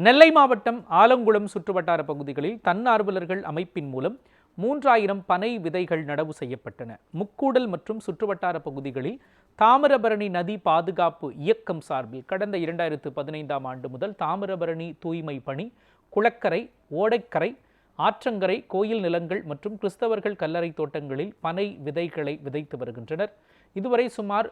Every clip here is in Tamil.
நெல்லை மாவட்டம் ஆலங்குளம் சுற்றுவட்டார பகுதிகளில் தன்னார்வலர்கள் அமைப்பின் மூலம் 3000 பனை விதைகள் நடவு செய்யப்பட்டன. முக்கூடல் மற்றும் சுற்றுவட்டார பகுதிகளில் தாமிரபரணி நதி பாதுகாப்பு இயக்கம் சார்பில் கடந்த 2015ஆம் ஆண்டு முதல் தாமிரபரணி தூய்மை பணி குளக்கரை, ஓடைக்கரை, ஆற்றங்கரை, கோயில் நிலங்கள் மற்றும் கிறிஸ்தவர்கள் கல்லறை தோட்டங்களில் பனை விதைகளை விதைத்து வருகின்றனர். இதுவரை சுமார்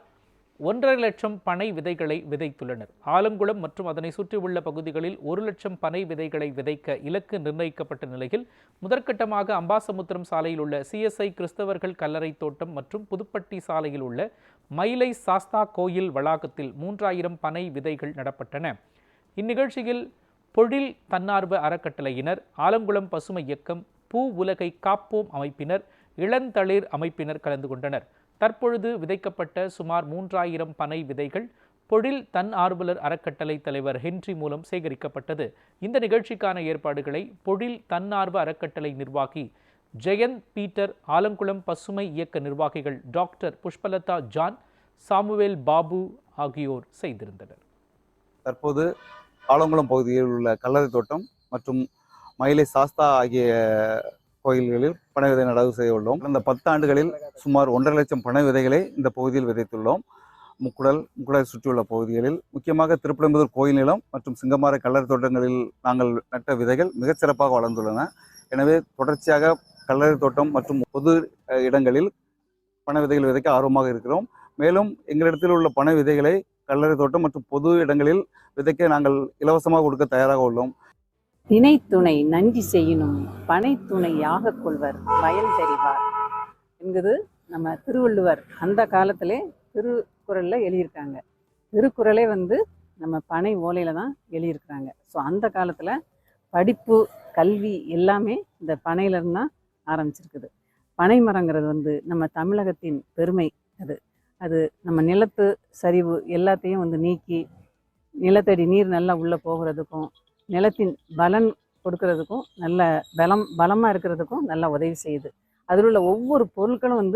1.5 லட்சம் பனை விதைகளை விதைத்துள்ளனர். ஆலங்குளம் மற்றும் அதனை சுற்றியுள்ள பகுதிகளில் 1 லட்சம் பனை விதைகளை விதைக்க இலக்கு நிர்ணயிக்கப்பட்ட நிலையில் முதற்கட்டமாக அம்பாசமுத்திரம் சாலையில் உள்ள CSI கிறிஸ்தவர்கள் கல்லறை தோட்டம் மற்றும் புதுப்பட்டி சாலையில் உள்ள மயிலை சாஸ்தா கோயில் வளாகத்தில் 3000 பனை விதைகள் நடப்பட்டன. இந்நிகழ்ச்சியில் பொழில் தன்னார்வ அறக்கட்டளையினர், ஆலங்குளம் பசுமை இயக்கம், பூ உலகை காப்போம் அமைப்பினர், இளந்தளிர் அமைப்பினர் கலந்து கொண்டனர். தற்பொழுது விதைக்கப்பட்ட சுமார் 3000 பனை விதைகள் பொழில் தன்னார்வலர் அறக்கட்டளை தலைவர் ஹென்றி மூலம் சேகரிக்கப்பட்டது. இந்த நிகழ்ச்சிக்கான ஏற்பாடுகளை பொழில் தன்னார்வ அறக்கட்டளை நிர்வாகி ஜெயந்த் பீட்டர், ஆலங்குளம் பசுமை இயக்க நிர்வாகிகள் doctor Pushpalatha John, Samuel Babu ஆகியோர் செய்திருந்தனர். தற்போது ஆலங்குளம் பகுதியில் உள்ள கல்லறை தோட்டம் மற்றும் மயிலை சாஸ்தா ஆகிய கோயில்களில் பனை விதை நடவு செய்ய உள்ளோம். கடந்த 10 ஆண்டுகளில் சுமார் 1.5 லட்சம் பனை விதைகளை இந்த பகுதியில் விதைத்துள்ளோம். முக்குடலை சுற்றியுள்ள பகுதிகளில் முக்கியமாக திருப்பெரும்புதூர் கோயில் நிலம் மற்றும் சிங்கமாரை கல்லறை தோட்டங்களில் நாங்கள் நட்ட விதைகள் மிகச்சிறப்பாக வளர்ந்துள்ளன. எனவே தொடர்ச்சியாக கல்லறை தோட்டம் மற்றும் பொது இடங்களில் பனை விதைகள் விதைக்க ஆர்வமாக இருக்கிறோம். மேலும் எங்களிடத்தில் உள்ள பனை விதைகளை கல்லறை தோட்டம் மற்றும் பொது இடங்களில் விதைக்க நாங்கள் இலவசமாக கொடுக்க தயாராக உள்ளோம். திணைத்துணை நன்றி செய்யணும், பனைத்துணை யாக கொள்வர் பயன் தெரிவார் என்கிறது நம்ம திருவள்ளுவர் அந்த காலத்திலே திருக்குறளில் எழுதியிருக்காங்க. திருக்குறளே நம்ம பனை ஓலையில் தான் எழுதியிருக்கிறாங்க. ஸோ அந்த காலத்தில் படிப்பு, கல்வி எல்லாமே இந்த பனையிலிருந்து தான் ஆரம்பிச்சிருக்குது. பனை மரங்கிறது நம்ம தமிழகத்தின் பெருமை. அது நம்ம நிலத்து சரிவு எல்லாத்தையும் நீக்கி நிலத்தடி நீர் நல்லா உள்ளே போகிறதுக்கும், நிலத்தின் பலன் கொடுக்கறதுக்கும், நல்ல பலமாக இருக்கிறதுக்கும் நல்லா உதவி செய்யுது. அதில் உள்ள ஒவ்வொரு பொருட்களும்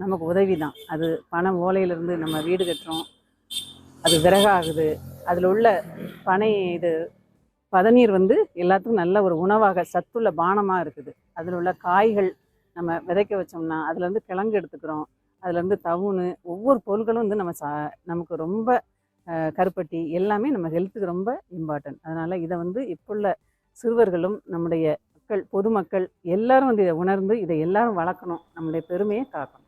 நமக்கு உதவி தான். அது பனை ஓலையிலிருந்து நம்ம வீடு கட்டுறோம், அது விறகாகுது. அதில் உள்ள பனை பதநீர் எல்லாத்துக்கும் நல்ல ஒரு உணவாக சத்துள்ள பானமாக இருக்குது. அதில் உள்ள காய்கள் நம்ம விதைக்க வச்சோம்னா அதுலேருந்து கிழங்கு எடுத்துக்கிறோம். அதுலேருந்து தவுனு ஒவ்வொரு பொருட்களும் நமக்கு ரொம்ப கருப்பட்டி எல்லாமே நம்ம ஹெல்த்துக்கு ரொம்ப இம்பார்ட்டன்ட். அதனால் இதை இப்போ உள்ள சிறுவர்களும் நம்முடைய மக்கள், பொதுமக்கள் எல்லாரும் இதை உணர்ந்து இதை எல்லாரும் வளர்க்கணும், நம்முடைய பெருமையை காக்கணும்.